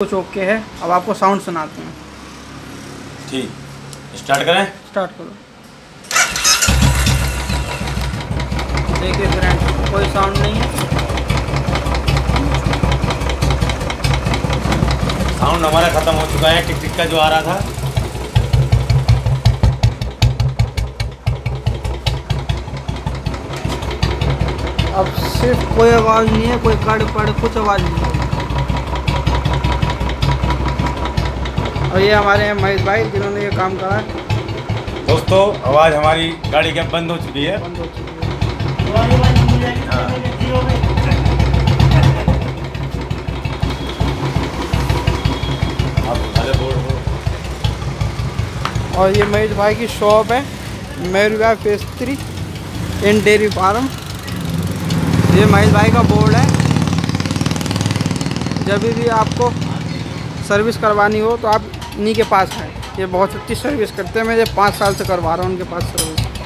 कुछ ओके है। अब आपको साउंड सुनाते हैं। ठीक, स्टार्ट करें। स्टार्ट करो। देखिए फ्रेंड, कोई साउंड नहीं है। साउंड हमारा खत्म हो चुका है, टिक टिक का जो आ रहा था। अब सिर्फ कोई आवाज़ नहीं है, कोई कड़ पड़ कुछ आवाज़ नहीं है। और ये हमारे हैं महेश भाई, जिन्होंने ये काम करा है। दोस्तों, आवाज़ हमारी गाड़ी की अब बंद हो चुकी है। बंद हो चुकी है। और ये महेश भाई की शॉप है, मेरुआ पेस्ट्री इन डेयरी फार्म। ये महेश भाई का बोर्ड है। जब भी आपको सर्विस करवानी हो तो आप इन्हीं के पास हैं। ये बहुत अच्छी सर्विस करते हैं। मैं ये 5 साल से करवा रहा हूँ उनके पास सर्विस।